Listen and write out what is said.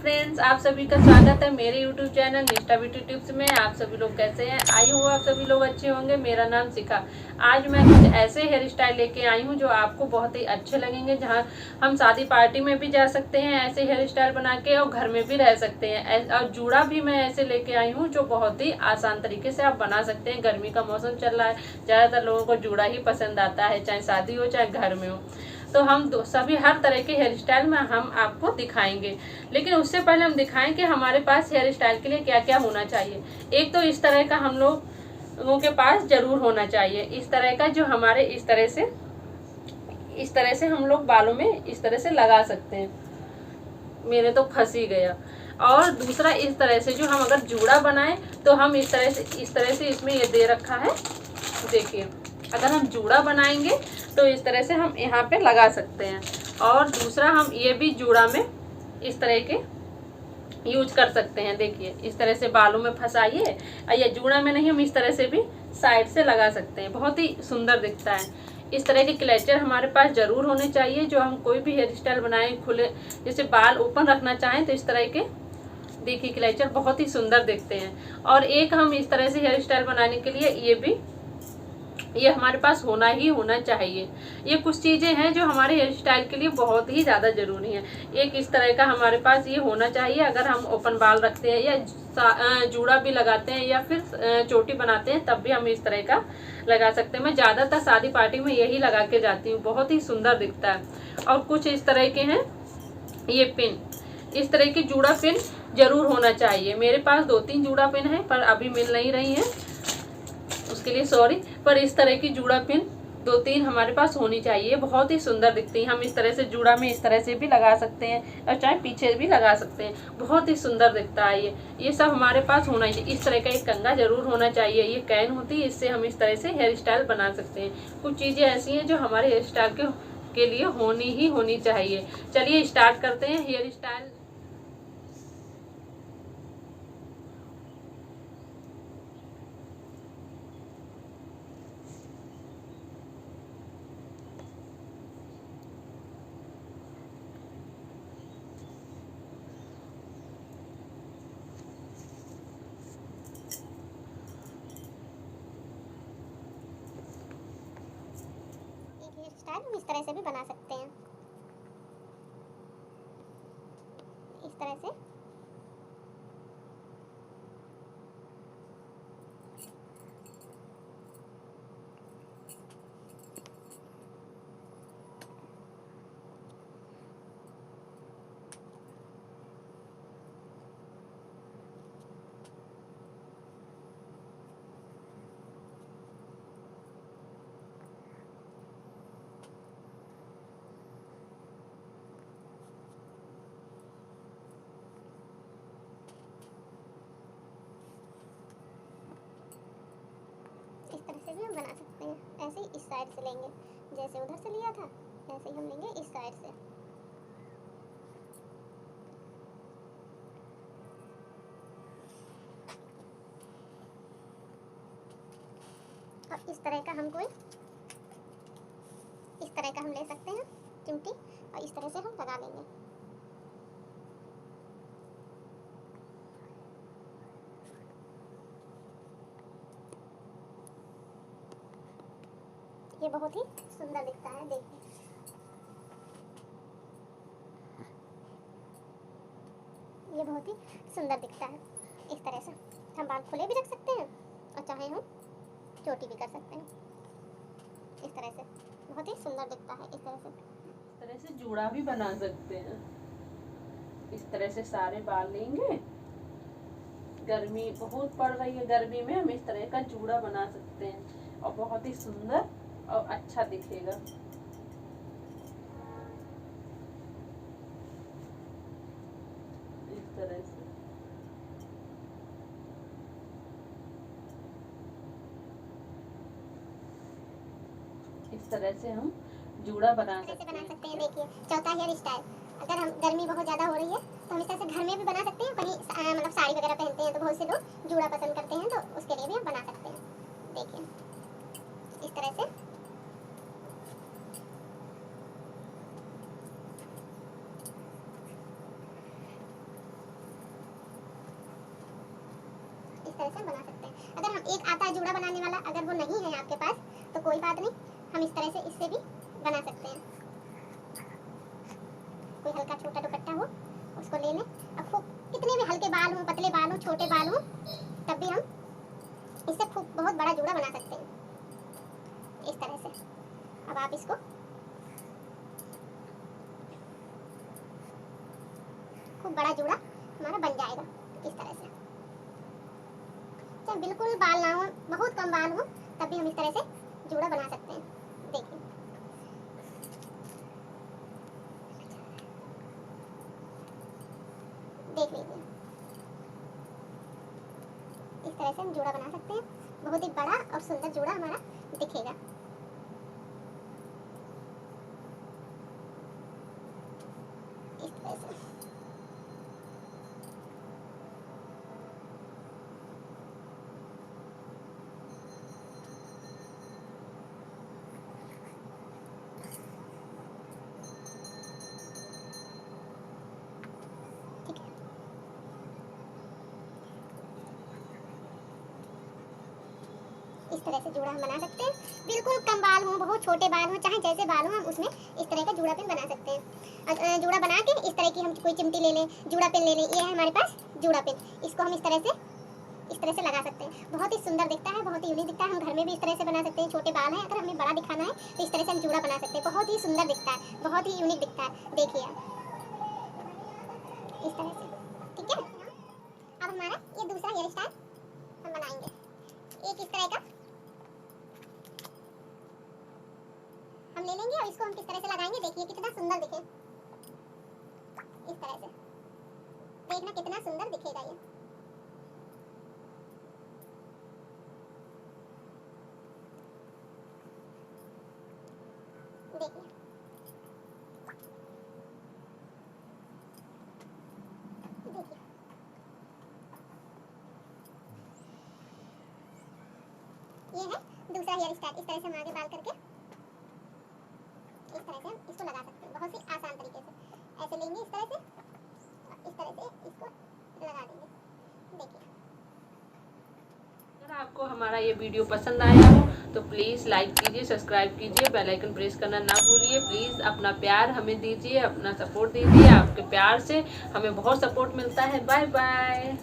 Friends, आप सभी का स्वागत है मेरे यूट्यूब चैनल निष्ठा ब्यूटी टिप्स में। आप सभी लोग कैसे हैं? आई हूँ आप सभी लोग अच्छे होंगे। मेरा नाम शिखा। आज मैं कुछ ऐसे हेयर स्टाइल लेके आई हूँ जो आपको बहुत ही अच्छे लगेंगे, जहाँ हम शादी पार्टी में भी जा सकते हैं ऐसे हेयर स्टाइल बना के, और घर में भी रह सकते हैं। और जूड़ा भी मैं ऐसे लेके आई हूँ जो बहुत ही आसान तरीके से आप बना सकते हैं। गर्मी का मौसम चल रहा है, ज़्यादातर लोगों को जूड़ा ही पसंद आता है, चाहे शादी हो चाहे घर में हो। तो हम सभी हर तरह के हेयर स्टाइल में हम आपको दिखाएंगे। लेकिन उससे पहले हम दिखाएं कि हमारे पास हेयर स्टाइल के लिए क्या क्या होना चाहिए। एक तो इस तरह का हम लोगों के पास जरूर होना चाहिए, इस तरह का जो हमारे इस तरह से हम लोग बालों में इस तरह से लगा सकते हैं। मेरे तो फंस ही गया। और दूसरा, इस तरह से जो हम अगर जूड़ा बनाएं तो हम इस तरह से इसमें ये दे रखा है, देखिए। अगर हम जूड़ा बनाएंगे तो इस तरह से हम यहाँ पे लगा सकते हैं। और दूसरा, हम ये भी जूड़ा में इस तरह के यूज कर सकते हैं। देखिए, इस तरह से बालों में फंसाइए, या जूड़ा में नहीं, हम इस तरह से भी साइड से लगा सकते हैं। बहुत ही सुंदर दिखता है। इस तरह के क्लेचर हमारे पास जरूर होने चाहिए। जो हम कोई भी हेयर स्टाइल बनाएं, खुले जैसे बाल ओपन रखना चाहें तो इस तरह के देखिए क्लेचर बहुत ही सुंदर दिखते हैं। और एक हम इस तरह से हेयर स्टाइल बनाने के लिए ये हमारे पास होना ही होना चाहिए। ये कुछ चीज़ें हैं जो हमारे हेयर स्टाइल के लिए बहुत ही ज़्यादा ज़रूरी हैं। एक इस तरह का हमारे पास ये होना चाहिए। अगर हम ओपन बाल रखते हैं या जूड़ा भी लगाते हैं या फिर चोटी बनाते हैं, तब भी हम इस तरह का लगा सकते हैं। मैं ज़्यादातर शादी पार्टी में यही लगा के जाती हूँ, बहुत ही सुंदर दिखता है। और कुछ इस तरह के हैं ये पिन, इस तरह की जूड़ा पिन जरूर होना चाहिए। मेरे पास 2-3 जूड़ा पिन है, पर अभी मिल नहीं रही है, उसके लिए सॉरी। पर इस तरह की जूड़ा पिन 2-3 हमारे पास होनी चाहिए, बहुत ही सुंदर दिखती है। हम इस तरह से जूड़ा में इस तरह से भी लगा सकते हैं, और चाहे पीछे भी लगा सकते हैं, बहुत ही सुंदर दिखता है। ये सब हमारे पास होना चाहिए। इस तरह का एक कंघा जरूर होना चाहिए। ये कैन होती है, इससे हम इस तरह से हेयर स्टाइल बना सकते हैं। कुछ चीज़ें ऐसी हैं जो हमारे हेयर स्टाइल के लिए होनी ही होनी चाहिए। चलिए स्टार्ट करते हैं हेयर स्टाइल। हेयर स्टाइल हम इस तरह से भी बना सकते हैं, इस तरह से। इस तरह से भी हम बना सकते हैं। ऐसे ही इस साइड से लेंगे, जैसे उधर से लिया था ऐसे ही हम लेंगे इस साइड से। और इस तरह का हम ले सकते हैं चिमटी, और इस तरह से हम लगा लेंगे। ये बहुत ही सुंदर दिखता है, देखिए। ये बहुत ही सुंदर दिखता है। इस तरह से हम बाल खुले भी रख सकते हैं, और चाहे हम चोटी भी कर सकते हैं। इस तरह से बहुत ही सुंदर दिखता है। इस तरह से जूड़ा भी बना सकते हैं। इस तरह से सारे बाल लेंगे। गर्मी बहुत पड़ रही है, गर्मी में हम इस तरह का जूड़ा बना सकते हैं, और बहुत ही सुंदर और अच्छा दिखेगा। इस तरह से हम जूड़ा बना सकते हैं। देखिए, चौथा हेयर स्टाइल। अगर हम गर्मी बहुत ज़्यादा हो रही है तो हम इस तरह से घर में भी बना सकते हैं। कहीं मतलब साड़ी वगैरह पहनते हैं तो बहुत से लोग जूड़ा पसंद करते हैं, तो उसके लिए भी हम बना सकते हैं। देखिए, इस तरह से। तरह से बना सकते हैं। अगर हम एक आता है जूड़ा बनाने वाला, अगर वो नहीं है आपके पास तो कोई बात नहीं, हम इस तरह से इससे भी बना सकते हैं। कोई हल्का छोटा दुपट्टा हो उसको ले लें, और खूब कितने भी हल्के बाल हों, पतले बाल हों, छोटे बाल हों, तब भी हम इससे खूब बहुत बड़ा जूड़ा बना सकते हैं इस तरह से। अब आप इसको खूब बड़ा जूड़ा हमारा बन जाएगा इस तरह से। चाहे बिल्कुल बाल ना हो, बहुत कम बाल हो, तब भी हम इस तरह से जूड़ा बना सकते हैं। देखिए देख लीजिए, इस तरह से हम जूड़ा बना सकते हैं। बहुत ही बड़ा और सुंदर जूड़ा हमारा दिखेगा। इस तरह से इस तरह से जूड़ा हम बना सकते हैं। बिल्कुल कम बाल हो, बहुत छोटे बाल हो, चाहे जैसे बाल हो, हम उसमें इस तरह का जूड़ा पिन बना सकते हैं। जूड़ा बना के इस तरह की हम कोई चिमटी ले लें, जूड़ा पिन ले लें, ये है हमारे पास जूड़ा पिन। इसको हम इस तरह से लगा सकते हैं। बहुत ही सुंदर दिखता है, बहुत ही यूनिक दिखता है। हम घर में भी इस तरह से बना सकते हैं। छोटे बाल हैं, अगर हमें बड़ा दिखाना है तो इस तरह से हम जूड़ा बना सकते हैं। बहुत ही सुंदर दिखता है, बहुत ही यूनिक दिखता है। देखिए इस तरह से, ठीक है। अब हमारा ये दूसरा हेयर स्टाइल हम बनाएंगे। एक इस तरह का हम ले लेंगे और इसको हम किस तरह से लगाएंगे, देखिए कितना सुंदर दिखे। इस तरह से देखना कितना सुंदर दिखेगा ये। देखिए देखिए ये है दूसरा हेयर स्टाइल। इस तरह से हम आगे बाल करके इस तरह से हम इसको लगा सकते हैं, बहुत ही आसान तरीके से। ऐसे लेंगे इस तरह से, इस तरह से इसको लगा देंगे। देखिए अगर आपको हमारा ये वीडियो पसंद आया हो तो प्लीज़ लाइक कीजिए, सब्सक्राइब कीजिए, बेल आइकन प्रेस करना ना भूलिए। प्लीज़ अपना प्यार हमें दीजिए, अपना सपोर्ट दीजिए। आपके प्यार से हमें बहुत सपोर्ट मिलता है। Bye bye.